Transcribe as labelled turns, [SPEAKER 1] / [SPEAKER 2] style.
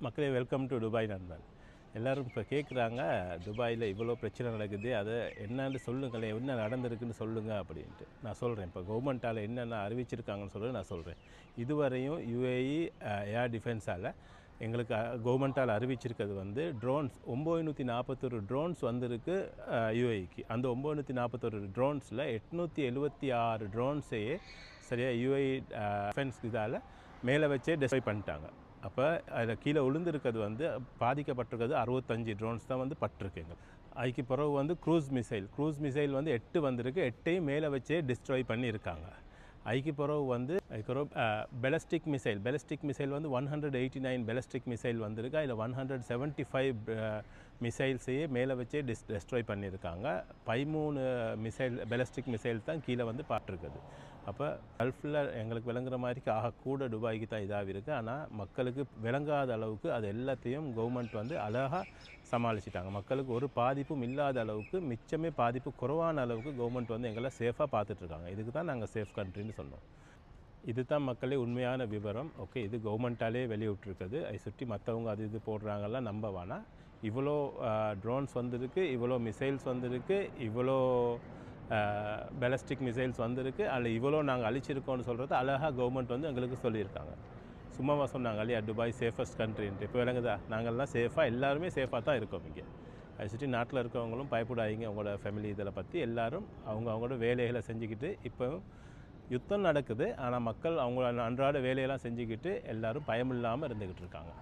[SPEAKER 1] மக்களே welcome to Dubai நண்பன். எல்லோரும் இப்போ கேட்குறாங்க, துபாயில் இவ்வளோ பிரச்சனை நடக்குது, அதை என்னன்னு சொல்லுங்களேன், என்ன நடந்திருக்குன்னு சொல்லுங்கள் அப்படின்ட்டு. நான் சொல்கிறேன், இப்போ கவர்மெண்ட்டால் என்னென்ன அறிவிச்சிருக்காங்கன்னு சொல்லி நான் சொல்கிறேன். இதுவரையும் யுஏஇ ஏர் டிஃபென்ஸால் எங்களுக்கு கவர்மெண்ட்டால் அறிவிச்சிருக்கிறது வந்து ட்ரோன்ஸ் 941 ட்ரோன்ஸ் வந்திருக்கு யுஏஇக்கு. அந்த 941 ட்ரோன்ஸில் 876 ட்ரோன்ஸையே சரியாக யுஏஇ டிஃபென்ஸ் இதால் மேலே வச்சே டெஸ்ட்ராய் பண்ணிட்டாங்க. அப்போ அதில் கீழே விழுந்திருக்கிறது வந்து பாதிக்கப்பட்டிருக்கிறது 65 ட்ரோன்ஸ் தான் வந்து பட்டிருக்குங்க. அதுக்கு பிறகு வந்து க்ரூஸ் மிசைல் வந்து 8 வந்திருக்கு, 8ஐயும் மேலே வச்சே டிஸ்ட்ராய் பண்ணியிருக்காங்க. அதுக்கு பிறகு வந்து பெலஸ்டிக் மிசைல் வந்து 189 பெலஸ்டிக் மிசைல் வந்திருக்கு. அதில் 175 மிசைல்ஸையே மேலே வச்சே டெஸ்ட்ராய் பண்ணியிருக்காங்க. 13 பெலஸ்டிக் மிசைல் தான் கீழே வந்து பார்த்துருக்குது. அப்போ கல்ஃபில் எங்களுக்கு விளங்குற மாதிரிக்கு கூட துபாய்க்கு தான் இதாக இருக்குது. ஆனால் மக்களுக்கு விளங்காத அளவுக்கு அது எல்லாத்தையும் கவர்மெண்ட் வந்து அழகாக சமாளிச்சிட்டாங்க. மக்களுக்கு ஒரு பாதிப்பும் இல்லாத அளவுக்கு, மிச்சமே பாதிப்பு குறைவான அளவுக்கு கவர்மெண்ட் வந்து எங்களை சேஃபாக பார்த்துட்ருக்காங்க. இதுக்கு தான் நாங்கள் சேஃப் கண்ட்ரின்னு சொன்னோம். இது தான் மக்களே உண்மையான விவரம். ஓகே, இது கவர்மெண்ட்டாலே வெளியிட்ருக்குது. அதை சுற்றி மற்றவங்க அது இது போடுறாங்கலாம் நம்ப வேணாம். இவ்வளோ ட்ரோன்ஸ் வந்திருக்கு, இவ்வளோ மிசைல்ஸ் வந்திருக்கு, இவ்வளோ பெலஸ்டிக் மிசைல்ஸ் வந்திருக்கு, அதில் இவ்வளோ நாங்கள் அழிச்சிருக்கோம்னு சொல்கிறது அழகாக கவர்மெண்ட் வந்து எங்களுக்கு சொல்லியிருக்காங்க. சும்மாவா சொன்னாங்க இல்லையா, துபாய் சேஃபஸ்ட் கண்ட்ரின்ட்டு. இப்போ விளங்குதா, நாங்கள்லாம் சேஃபாக, எல்லாருமே சேஃபாக தான் இருக்கோம் இங்கே. அதை சுற்றி நாட்டில் இருக்கவங்களும் பயப்படாதீங்க. அவங்களோட ஃபேமிலி இதில் பற்றி எல்லோரும் அவங்களோட வேலைகளை செஞ்சுக்கிட்டு, இப்போ யுத்தம் நடக்குது, ஆனால் மக்கள் அவங்களோட அன்றாட வேலையெல்லாம் செஞ்சுக்கிட்டு எல்லோரும் பயமில்லாமல் இருந்துக்கிட்டு இருக்காங்க.